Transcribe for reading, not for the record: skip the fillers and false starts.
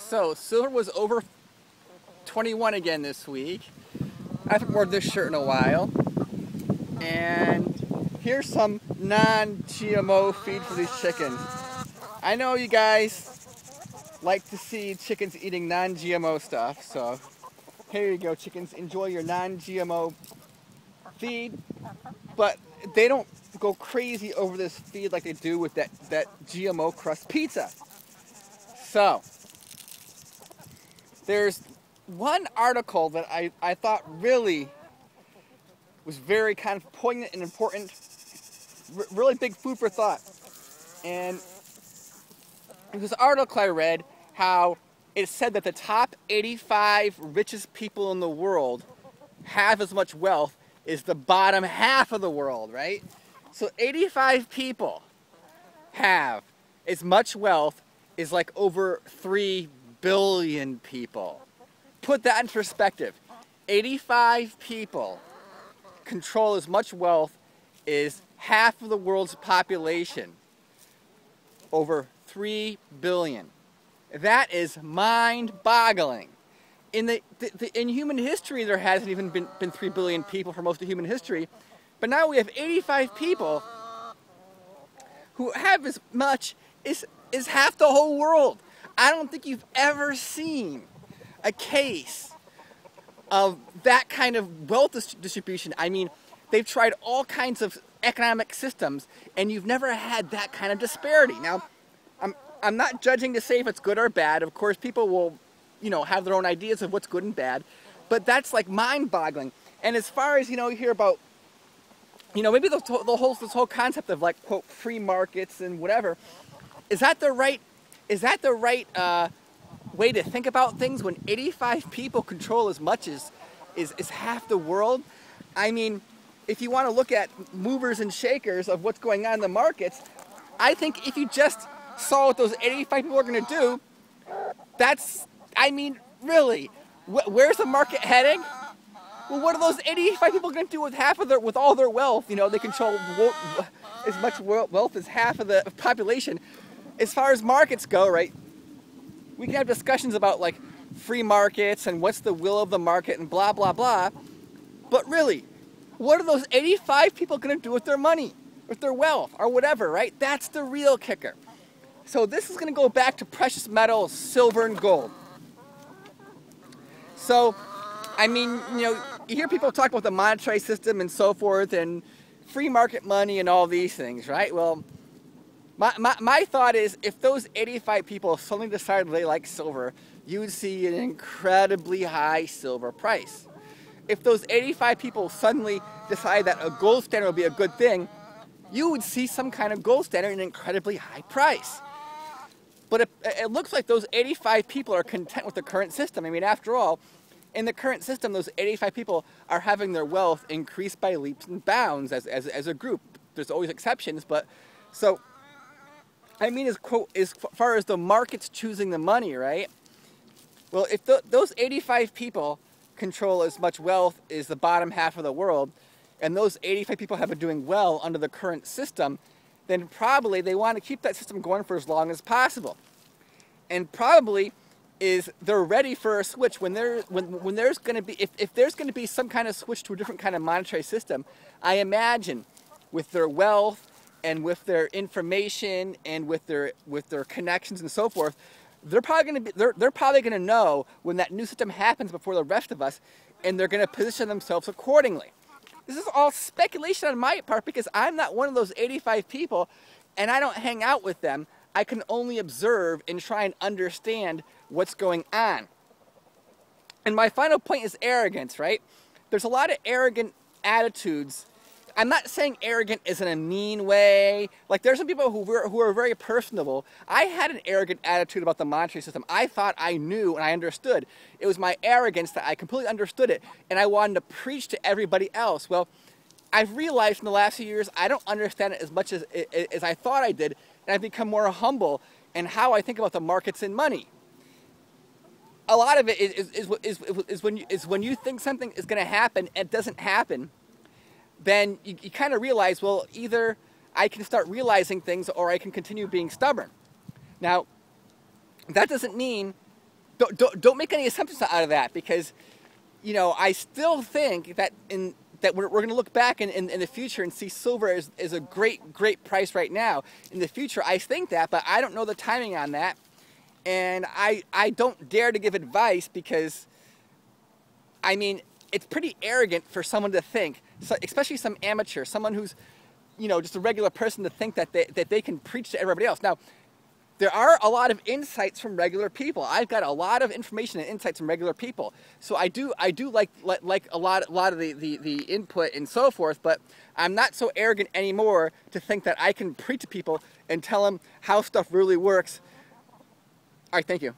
So silver was over 21 again this week. I haven't worn this shirt in a while. And here's some non-GMO feed for these chickens. I know you guys like to see chickens eating non-GMO stuff, so here you go, chickens. Enjoy your non-GMO feed, but they don't go crazy over this feed like they do with that GMO crust pizza. So there's one article that I thought really was very kind of poignant and important, really big food for thought. And in this article I read how it said that the top 85 richest people in the world have as much wealth as the bottom half of the world, right? So 85 people have as much wealth as like over 3 billion people. Put that in perspective. 85 people control as much wealth as half of the world's population. Over 3 billion. That is mind-boggling. In human history, there hasn't even been 3 billion people for most of human history. But now we have 85 people who have as much as half the whole world. I don't think you've ever seen a case of that kind of wealth distribution. I mean, they've tried all kinds of economic systems, and you've never had that kind of disparity. Now, I'm not judging to say if it's good or bad. Of course, people will, have their own ideas of what's good and bad, but that's like mind-boggling. And as far as, you hear about, maybe this whole concept of like, quote, free markets and whatever, is that the right way to think about things when 85 people control as much as half the world? I mean, if you want to look at movers and shakers of what's going on in the markets, I think if you just saw what those 85 people are going to do, really, where's the market heading? Well, what are those 85 people going to do with all their wealth? They control as much wealth as half of the population. As far as markets go, right, we can have discussions about like free markets and what's the will of the market and blah, blah, blah. But really, what are those 85 people going to do with their money, with their wealth, or whatever, right? That's the real kicker. So this is going to go back to precious metals, silver and gold. So, you hear people talk about the monetary system and so forth and free market money and all these things, right? Well, my thought is if those 85 people suddenly decided they like silver, you would see an incredibly high silver price. If those 85 people suddenly decide that a gold standard would be a good thing, you would see some kind of gold standard at an incredibly high price. But it looks like those 85 people are content with the current system. I mean, after all, in the current system, those 85 people are having their wealth increased by leaps and bounds as a group. There's always exceptions, but so, as far as the market's choosing the money, right? Well, if those 85 people control as much wealth as the bottom half of the world, and those 85 people have been doing well under the current system, then probably they want to keep that system going for as long as possible. And probably they're ready for a switch when there's going to be if there's going to be some kind of switch to a different kind of monetary system. I imagine with their wealth and with their information and with their connections and so forth, they're probably going to know when that new system happens before the rest of us, and they're going to position themselves accordingly. This is all speculation on my part because I'm not one of those 85 people and I don't hang out with them. I can only observe and try and understand what's going on. And my final point is arrogance, right? There's a lot of arrogant attitudes. I'm not saying arrogant is in a mean way. Like there's some people who are very personable. I had an arrogant attitude about the monetary system. I thought I knew and I understood. It was my arrogance that I completely understood it and I wanted to preach to everybody else. Well, I've realized in the last few years I don't understand it as much as I thought I did, and I've become more humble in how I think about the markets and money. A lot of it is when you think something is going to happen and it doesn't happen, then you kind of realize, well, either I can start realizing things or I can continue being stubborn. Now, that doesn't mean don't make any assumptions out of that, because, you know, I still think that we're going to look back in the future and see silver is a great price right now. In the future, I think that, but I don't know the timing on that. And I don't dare to give advice, because, I mean, it's pretty arrogant for someone to think, especially some amateur, someone who's, you know, just a regular person, to think that they can preach to everybody else. Now, there are a lot of insights from regular people. I've got a lot of information and insights from regular people. So I do like a lot of the input and so forth, but I'm not so arrogant anymore to think that I can preach to people and tell them how stuff really works. All right, thank you.